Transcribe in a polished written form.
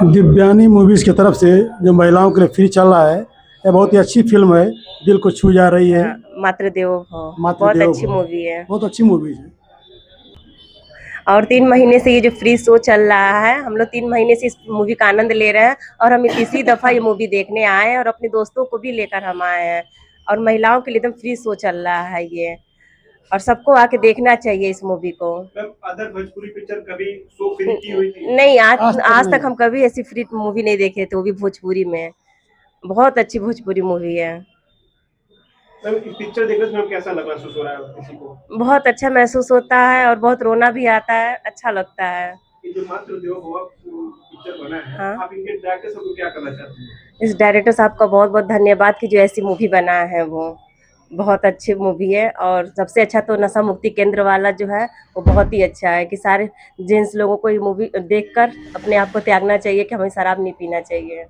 Divyani movies की तरफ से जो महिलाओं के लिए फ्री चल रहा है, यह बहुत ही अच्छी फ़िल्म है, दिल को छू जा रही है। मातृदेवो भव बहुत मातृदेवो अच्छी भव, मूवी है। बहुत अच्छी मूवीज़ है। और 3 महीने से ये जो फ्री शो चल रहा है, हम लोग 3 महीने से इस मूवी का आनंद ले रहे हैं और हम तीसरी दफ़ा ये मूवी देखने आए हैं और अपने दोस्तों को भी लेकर हम आए हैं। और महिलाओं के लिए एकदम फ्री शो चल रहा है ये, और सबको आके देखना चाहिए इस मूवी को। अदर भोजपुरी पिक्चर कभी शो फ्री की हुई थी? नहीं, आज तक आज तक नहीं। हम कभी ऐसी फ्री मूवी नहीं देखे थे, वो भी भोजपुरी में। बहुत अच्छी भोजपुरी मूवी है। पिक्चर देखने में कैसा लगा, महसूस हो रहा है किसी को? बहुत अच्छा महसूस होता है और बहुत रोना भी आता है, अच्छा लगता है। ये जो मातृदेवो भव पिक्चर बना है, हाँ, आप इनके डायरेक्टर साहब को क्या कहना चाहते हैं? इस डायरेक्टर साहब का बहुत बहुत धन्यवाद कि जो ऐसी मूवी बनाए हैं वो बहुत अच्छी मूवी है। और सबसे अच्छा तो नशा मुक्ति केंद्र वाला जो है वो बहुत ही अच्छा है कि सारे जेंट्स लोगों को ये मूवी देखकर अपने आप को त्यागना चाहिए कि हमें शराब नहीं पीना चाहिए।